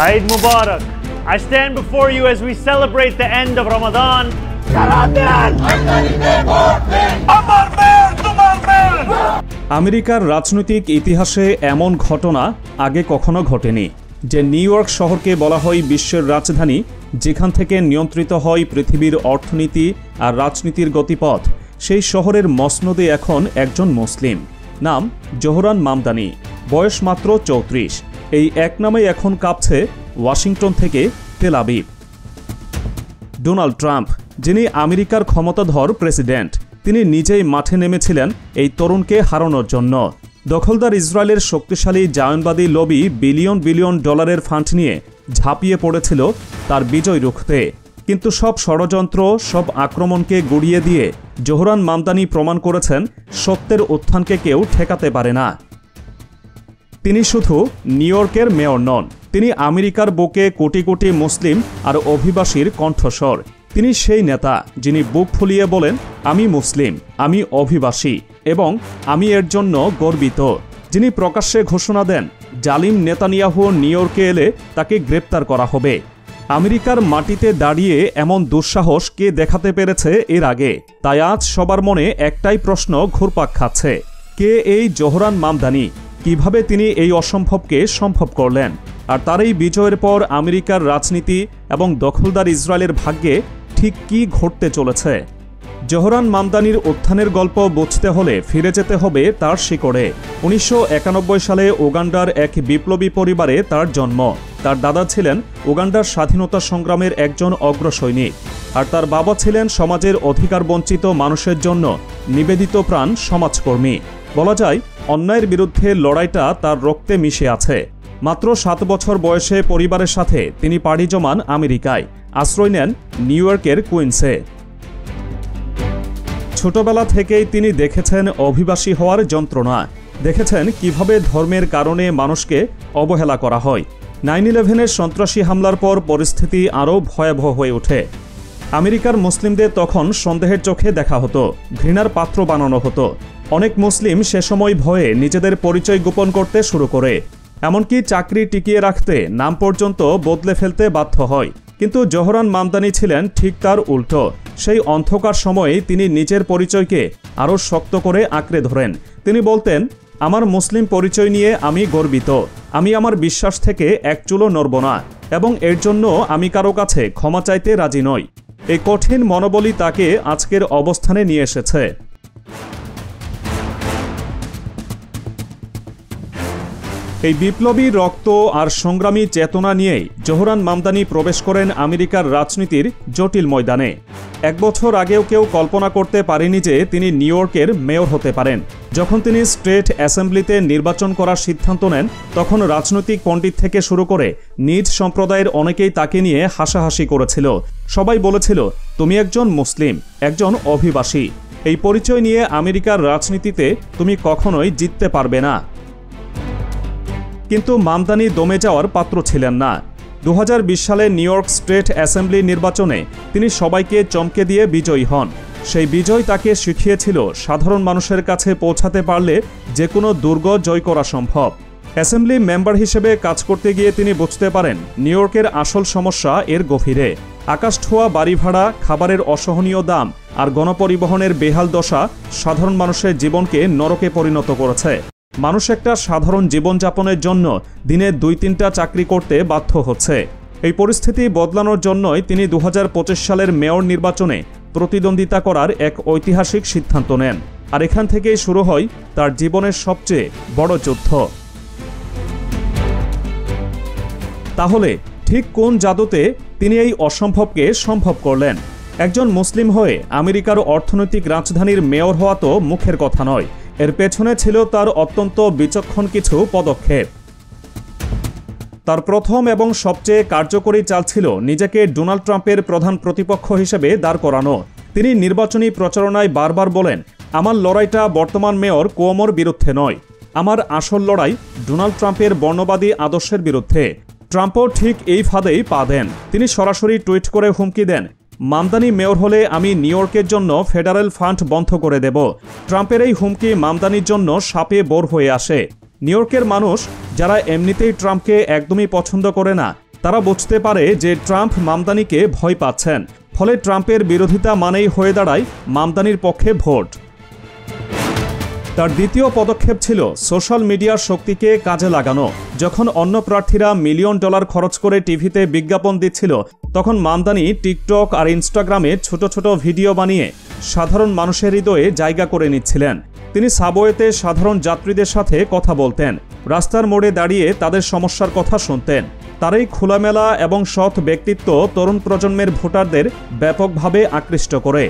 Eid Mubarak. I stand before you as we celebrate the end of Ramadan. আমেরিকার রাজনৈতিক ইতিহাসে এমন ঘটনা আগে কখনো ঘটেনি যে নিউ ইয়র্ক শহরকে বলা হয় বিশ্বের রাজধানী, যেখান থেকে নিয়ন্ত্রিত হয় পৃথিবীর অর্থনীতি আর রাজনীতির গতিপথ। সেই শহরের মসনদে এখন একজন মুসলিম, নাম জোহরান মামদানি, বয়স মাত্র ৩৪। এই এক নামে এখন কাঁপছে ওয়াশিংটন থেকে তেল আবিব। ডোনাল্ড ট্রাম্প, যিনি আমেরিকার ক্ষমতাধর প্রেসিডেন্ট, তিনি নিজেই মাঠে নেমেছিলেন এই তরুণকে হারানোর জন্য। দখলদার ইসরায়েলের শক্তিশালী জায়নবাদী লবি বিলিয়ন বিলিয়ন ডলারের ফান্ড নিয়ে ঝাঁপিয়ে পড়েছিল তার বিজয় রুখতে। কিন্তু সব ষড়যন্ত্র, সব আক্রমণকে গুড়িয়ে দিয়ে জোহরান মামদানি প্রমাণ করেছেন সত্যের উত্থানকে কেউ ঠেকাতে পারে না। তিনি শুধু নিউ ইয়র্কের মেয়র নন, তিনি আমেরিকার বুকে কোটি কোটি মুসলিম আর অভিবাসীর কণ্ঠস্বর। তিনি সেই নেতা যিনি বুক ফুলিয়ে বলেন, আমি মুসলিম, আমি অভিবাসী এবং আমি এর জন্য গর্বিত। যিনি প্রকাশ্যে ঘোষণা দেন, জালিম নেতানিয়াহু নিউ ইয়র্কে এলে তাকে গ্রেপ্তার করা হবে। আমেরিকার মাটিতে দাঁড়িয়ে এমন দুঃসাহস কে দেখাতে পেরেছে এর আগে? তাই আজ সবার মনে একটাই প্রশ্ন ঘুরপাক খাচ্ছে, কে এই জোহরান মামদানি? কিভাবে তিনি এই অসম্ভবকে সম্ভব করলেন? আর তার এই বিজয়ের পর আমেরিকার রাজনীতি এবং দখলদার ইসরায়েলের ভাগ্যে ঠিক কী ঘটতে চলেছে? জোহরান মামদানির উত্থানের গল্প বুঝতে হলে ফিরে যেতে হবে তার শিকড়ে। ১৯৯১ সালে উগান্ডার এক বিপ্লবী পরিবারে তার জন্ম। তার দাদা ছিলেন উগান্ডার স্বাধীনতা সংগ্রামের একজন অগ্রসৈনিক, আর তার বাবা ছিলেন সমাজের অধিকার বঞ্চিত মানুষের জন্য নিবেদিত প্রাণ সমাজকর্মী। বলা যায়, অন্যায়ের বিরুদ্ধে লড়াইটা তার রক্তে মিশে আছে। মাত্র ৭ বছর বয়সে পরিবারের সাথে তিনি পাড়ি জমান আমেরিকায়, আশ্রয় নেন নিউ ইয়র্কের কুইন্সে। ছোটবেলা থেকেই তিনি দেখেছেন অভিবাসী হওয়ার যন্ত্রণা, দেখেছেন কিভাবে ধর্মের কারণে মানুষকে অবহেলা করা হয়। 9/11-এর সন্ত্রাসী হামলার পর পরিস্থিতি আরও ভয়াবহ হয়ে ওঠে। আমেরিকার মুসলিমদের তখন সন্দেহের চোখে দেখা হতো, ঘৃণার পাত্র বানানো হতো। অনেক মুসলিম সে সময় ভয়ে নিজেদের পরিচয় গোপন করতে শুরু করে, এমনকি চাকরি টিকিয়ে রাখতে নাম পর্যন্ত বদলে ফেলতে বাধ্য হয়। কিন্তু জোহরান মামদানি ছিলেন ঠিক তার উল্টো। সেই অন্ধকার সময়ে তিনি নিজের পরিচয়কে আরও শক্ত করে আঁকড়ে ধরেন। তিনি বলতেন, আমার মুসলিম পরিচয় নিয়ে আমি গর্বিত, আমি আমার বিশ্বাস থেকে এক চুলও নড়ব না এবং এর জন্য আমি কারো কাছে ক্ষমা চাইতে রাজি নই। এই কঠিন মনোবলই তাকে আজকের অবস্থানে নিয়ে এসেছে। এই বিপ্লবী রক্ত আর সংগ্রামী চেতনা নিয়েই জোহরান মামদানি প্রবেশ করেন আমেরিকার রাজনীতির জটিল ময়দানে। 1 বছর আগেও কেউ কল্পনা করতে পারেনি যে তিনি নিউ ইয়র্কের মেয়র হতে পারেন। যখন তিনি স্টেট অ্যাসেম্বলিতে নির্বাচন করার সিদ্ধান্ত নেন, তখন রাজনৈতিক পণ্ডিত থেকে শুরু করে নিজ সম্প্রদায়ের অনেকেই তাকে নিয়ে হাসাহাসি করেছিল। সবাই বলেছিল, তুমি একজন মুসলিম, একজন অভিবাসী, এই পরিচয় নিয়ে আমেরিকার রাজনীতিতে তুমি কখনোই জিততে পারবে না। কিন্তু মামদানি দমে যাওয়ার পাত্র ছিলেন না। 2020 সালে নিউ ইয়র্ক স্টেট অ্যাসেম্বলি নির্বাচনে তিনি সবাইকে চমকে দিয়ে বিজয়ী হন। সেই বিজয় তাকে শিখিয়েছিল সাধারণ মানুষের কাছে পৌঁছাতে পারলে যে কোনো দুর্গ জয় করা সম্ভব। অ্যাসেম্বলি মেম্বার হিসেবে কাজ করতে গিয়ে তিনি বুঝতে পারেন নিউ ইয়র্কের আসল সমস্যা এর গভীরে। আকাশ ছোঁয়া বাড়ি ভাড়া, খাবারের অসহনীয় দাম আর গণপরিবহনের বেহাল দশা সাধারণ মানুষের জীবনকে নরকে পরিণত করেছে। মানুষ একটা সাধারণ জীবনযাপনের জন্য দিনে 2-3টা চাকরি করতে বাধ্য হচ্ছে। এই পরিস্থিতি বদলানোর জন্যই তিনি 2025 সালের মেয়র নির্বাচনে প্রতিদ্বন্দ্বিতা করার এক ঐতিহাসিক সিদ্ধান্ত নেন। আর এখান থেকেই শুরু হয় তার জীবনের সবচেয়ে বড় যুদ্ধ। তাহলে ঠিক কোন জাদুতে তিনি এই অসম্ভবকে সম্ভব করলেন? একজন মুসলিম হয়ে আমেরিকার অর্থনৈতিক রাজধানীর মেয়র হওয়া তো মুখের কথা নয়, এর পেছনে ছিল তার অত্যন্ত বিচক্ষণ কিছু পদক্ষেপ। তার প্রথম এবং সবচেয়ে কার্যকরী চাল ছিল নিজেকে ডোনাল্ড ট্রাম্পের প্রধান প্রতিপক্ষ হিসেবে দাঁড় করানো। তিনি নির্বাচনী প্রচারণায় বারবার বলেন, আমার লড়াইটা বর্তমান মেয়র কুওমোর বিরুদ্ধে নয়, আমার আসল লড়াই ডোনাল্ড ট্রাম্পের বর্ণবাদী আদর্শের বিরুদ্ধে। ট্রাম্পও ঠিক এই ফাঁদেই পা দেন। তিনি সরাসরি টুইট করে হুমকি দেন, মামদানি মেয়র হলে আমি নিউ ইয়র্কের জন্য ফেডারেল ফান্ড বন্ধ করে দেব। ট্রাম্পের এই হুমকি মামদানির জন্য সাপে বোর হয়ে আসে। নিউ ইয়র্কের মানুষ, যারা এমনিতেই ট্রাম্পকে একদমই পছন্দ করে না, তারা বুঝতে পারে যে ট্রাম্প মামদানিকে ভয় পাচ্ছেন, ফলে ট্রাম্পের বিরোধিতা মানেই হয়ে দাঁড়ায় মামদানির পক্ষে ভোট। তার দ্বিতীয় পদক্ষেপ ছিল সোশ্যাল মিডিয়ার শক্তিকে কাজে লাগানো। যখন অন্য প্রার্থীরা মিলিয়ন ডলার খরচ করে টিভিতে বিজ্ঞাপন দিচ্ছিল, তখন মামদানি টিকটক আর ইনস্টাগ্রামে ছোট ছোট ভিডিও বানিয়ে সাধারণ মানুষের হৃদয়ে জায়গা করে নিচ্ছিলেন। তিনি সাবওয়েতে সাধারণ যাত্রীদের সাথে কথা বলতেন, রাস্তার মোড়ে দাঁড়িয়ে তাদের সমস্যার কথা শুনতেন। তার এই খোলামেলা এবং সৎ ব্যক্তিত্ব তরুণ প্রজন্মের ভোটারদের ব্যাপকভাবে আকৃষ্ট করে।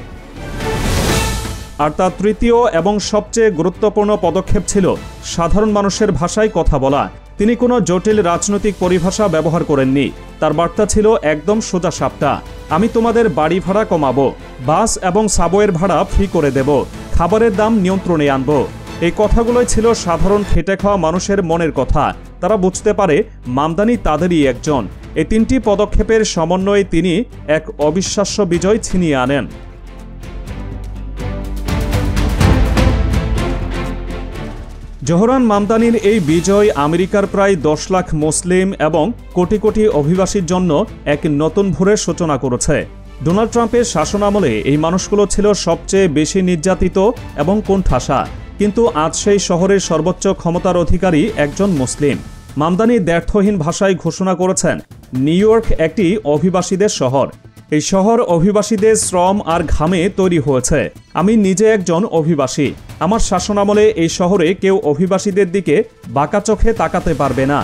আর তার তৃতীয় এবং সবচেয়ে গুরুত্বপূর্ণ পদক্ষেপ ছিল সাধারণ মানুষের ভাষায় কথা বলা। তিনি কোনো জটিল রাজনৈতিক পরিভাষা ব্যবহার করেননি। তার বার্তা ছিল একদম সোজাসাপটা, আমি তোমাদের বাড়ি ভাড়া কমাবো, বাস এবং সাবওয়ের ভাড়া ফ্রি করে দেব, খাবারের দাম নিয়ন্ত্রণে আনব। এই কথাগুলোই ছিল সাধারণ খেটে খাওয়া মানুষের মনের কথা। তারা বুঝতে পারে মামদানি তাদেরই একজন। এই তিনটি পদক্ষেপের সমন্বয়ে তিনি এক অবিশ্বাস্য বিজয় ছিনিয়ে আনেন। জোহরান মামদানির এই বিজয় আমেরিকার প্রায় 10 লাখ মুসলিম এবং কোটি কোটি অভিবাসীর জন্য এক নতুন ভোরের সূচনা করেছে। ডোনাল্ড ট্রাম্পের শাসনামলে এই মানুষগুলো ছিল সবচেয়ে বেশি নির্যাতিত এবং কোণঠাসা, কিন্তু আজ সেই শহরের সর্বোচ্চ ক্ষমতার অধিকারী একজন মুসলিম। মামদানি দ্ব্যর্থহীন ভাষায় ঘোষণা করেছেন, নিউ ইয়র্ক একটি অভিবাসীদের শহর। এই শহর অভিবাসীদের শ্রম আর ঘামে তৈরি হয়েছে। আমি নিজে একজন অভিবাসী। আমার শাসনামলে এই শহরে কেউ অভিবাসীদের দিকে বাঁকা চোখে তাকাতে পারবে না।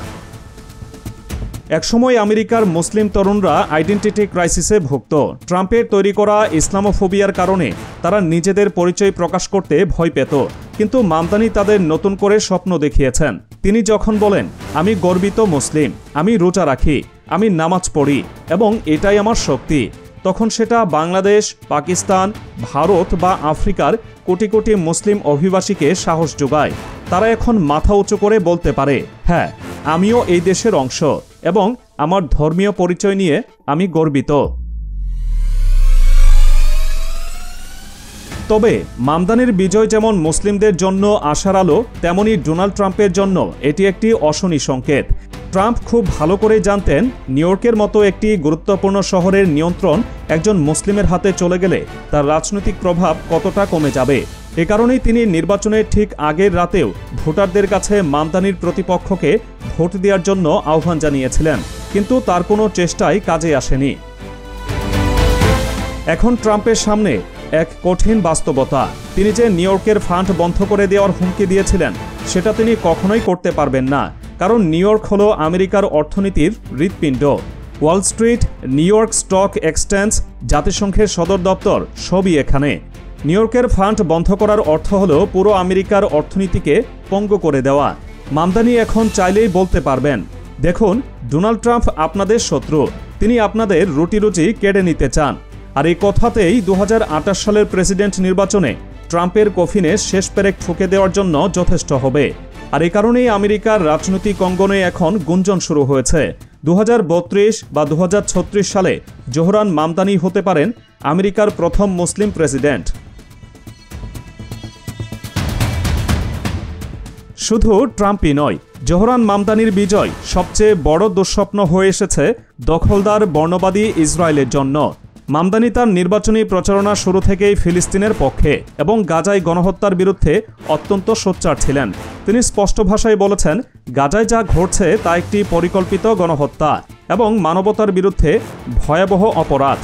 একসময় আমেরিকার মুসলিম তরুণরা আইডেন্টিটি ক্রাইসিসে ভুগত। ট্রাম্পের তৈরি করা ইসলামোফোবিয়ার কারণে তারা নিজেদের পরিচয় প্রকাশ করতে ভয় পেত। কিন্তু মামদানি তাদের নতুন করে স্বপ্ন দেখিয়েছেন। তিনি যখন বলেন, আমি গর্বিত মুসলিম, আমি রোজা রাখি, আমি নামাজ পড়ি এবং এটাই আমার শক্তি, তখন সেটা বাংলাদেশ, পাকিস্তান, ভারত বা আফ্রিকার কোটি কোটি মুসলিম অভিবাসীকে সাহস যোগায়। তারা এখন মাথা উঁচু করে বলতে পারে, হ্যাঁ, আমিও এই দেশের অংশ এবং আমার ধর্মীয় পরিচয় নিয়ে আমি গর্বিত। তবে মামদানির বিজয় যেমন মুসলিমদের জন্য আশার আলো, তেমনি ডোনাল্ড ট্রাম্পের জন্য এটি একটি অশনি সংকেত। ট্রাম্প খুব ভালো করেই জানতেন, নিউ ইয়র্কের মতো একটি গুরুত্বপূর্ণ শহরের নিয়ন্ত্রণ একজন মুসলিমের হাতে চলে গেলে তার রাজনৈতিক প্রভাব কতটা কমে যাবে। এ কারণেই তিনি নির্বাচনের ঠিক আগের রাতেও ভোটারদের কাছে মামদানির প্রতিপক্ষকে ভোট দেওয়ার জন্য আহ্বান জানিয়েছিলেন, কিন্তু তার কোনো চেষ্টাই কাজে আসেনি। এখন ট্রাম্পের সামনে এক কঠিন বাস্তবতা। তিনি যে নিউ ইয়র্কের ফান্ড বন্ধ করে দেওয়ার হুমকি দিয়েছিলেন, সেটা তিনি কখনোই করতে পারবেন না, কারণ নিউ ইয়র্ক হল আমেরিকার অর্থনীতির হৃৎপিণ্ড। Wall Street, new York stock exchange, জাতিসংঘের সদর দপ্তর সবই এখানে। নিউ ইয়র্কের ফান্ড বন্ধ করার অর্থ হল পুরো আমেরিকার অর্থনীতিকে পঙ্গু করে দেওয়া। মামদানি এখন চাইলেই বলতে পারবেন, দেখুন, ডোনাল্ড ট্রাম্প আপনাদের শত্রু, তিনি আপনাদের রুটি কেড়ে নিতে চান। আর এই কথাতেই 2028 সালের প্রেসিডেন্ট নির্বাচনে ট্রাম্পের কফিনে শেষ পেরেক ঠুকে দেওয়ার জন্য যথেষ্ট হবে। আর এই কারণেই আমেরিকার রাজনৈতিক অঙ্গনে এখন গুঞ্জন শুরু হয়েছে, 2032 বা 2036 সালে জোহরান মামদানি হতে পারেন আমেরিকার প্রথম মুসলিম প্রেসিডেন্ট। শুধু ট্রাম্পই নয়, জোহরান মামদানির বিজয় সবচেয়ে বড় দুঃস্বপ্ন হয়ে এসেছে দখলদার বর্ণবাদী ইসরায়েলের জন্য। মামদানি তার নির্বাচনী প্রচারণা শুরু থেকেই ফিলিস্তিনের পক্ষে এবং গাজায় গণহত্যার বিরুদ্ধে অত্যন্ত সোচ্চার ছিলেন। তিনি স্পষ্ট ভাষায় বলেছেন, গাজায় যা ঘটছে তা একটি পরিকল্পিত গণহত্যা এবং মানবতার বিরুদ্ধে ভয়াবহ অপরাধ।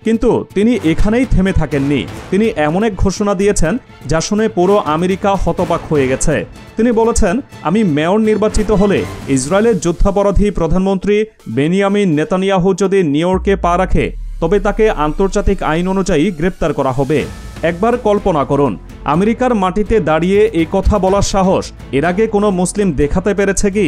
কিন্তু তিনি এখানেই থেমে থাকেননি। তিনি এমন এক ঘোষণা দিয়েছেন যা শুনে পুরো আমেরিকা হতবাক হয়ে গেছে। তিনি বলেছেন, আমি মেয়র নির্বাচিত হলে ইসরায়েলের যুদ্ধাপরাধী প্রধানমন্ত্রী বেনিয়ামিন নেতানিয়াহু যদি নিউ ইয়র্কে পা রাখে, তবে তাকে আন্তর্জাতিক আইন অনুযায়ী গ্রেপ্তার করা হবে। একবার কল্পনা করুন, আমেরিকার মাটিতে দাঁড়িয়ে এই কথা বলার সাহস এর আগে কোনো মুসলিম দেখাতে পেরেছে কি?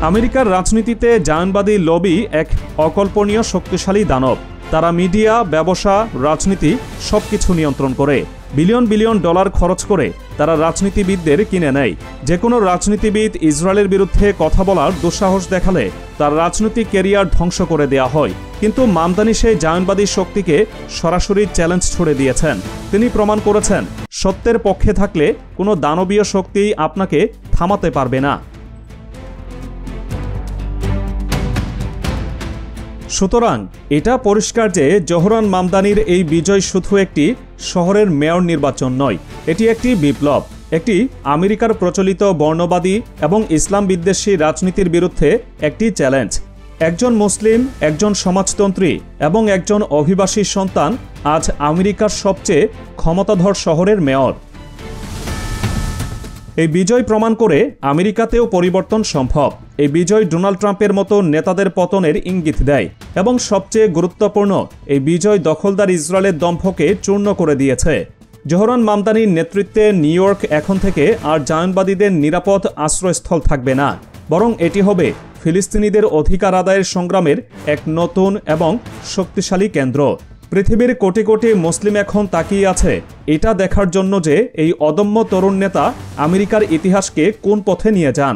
আমেরিকার রাজনীতিতে জায়নবাদী লবি এক অকল্পনীয় শক্তিশালী দানব। তারা মিডিয়া, ব্যবসা, রাজনীতি সবকিছু নিয়ন্ত্রণ করে। বিলিয়ন বিলিয়ন ডলার খরচ করে তারা রাজনীতিবিদদের কিনে নেয়। যে কোনো রাজনীতিবিদ ইসরায়েলের বিরুদ্ধে কথা বলার দুঃসাহস দেখালে তার রাজনৈতিক ক্যারিয়ার ধ্বংস করে দেওয়া হয়। কিন্তু মামদানি সেই জায়নবাদী শক্তিকে সরাসরি চ্যালেঞ্জ ছুড়ে দিয়েছেন। তিনি প্রমাণ করেছেন, সত্যের পক্ষে থাকলে কোনো দানবীয় শক্তি আপনাকে থামাতে পারবে না। সুতরাং এটা পরিষ্কার যে জোহরান মামদানির এই বিজয় শুধু একটি শহরের মেয়র নির্বাচন নয়, এটি একটি বিপ্লব, একটি আমেরিকার প্রচলিত বর্ণবাদী এবং ইসলাম বিদ্বেষী রাজনীতির বিরুদ্ধে একটি চ্যালেঞ্জ। একজন মুসলিম, একজন সমাজতন্ত্রী এবং একজন অভিবাসী সন্তান আজ আমেরিকার সবচেয়ে ক্ষমতাধর শহরের মেয়র। এই বিজয় প্রমাণ করে আমেরিকাতেও পরিবর্তন সম্ভব। এই বিজয় ডোনাল্ড ট্রাম্পের মতো নেতাদের পতনের ইঙ্গিত দেয় এবং সবচেয়ে গুরুত্বপূর্ণ, এই বিজয় দখলদার ইসরায়েলের দম্ভকে চূর্ণ করে দিয়েছে। জোহরান মামদানির নেতৃত্বে নিউ ইয়র্ক এখন থেকে আর জায়নবাদীদের নিরাপদ আশ্রয়স্থল থাকবে না, বরং এটি হবে ফিলিস্তিনিদের অধিকার আদায়ের সংগ্রামের এক নতুন এবং শক্তিশালী কেন্দ্র। পৃথিবীর কোটি কোটি মুসলিম এখন তাকিয়ে আছে এটা দেখার জন্য যে এই অদম্য তরুণ নেতা আমেরিকার ইতিহাসকে কোন পথে নিয়ে যান।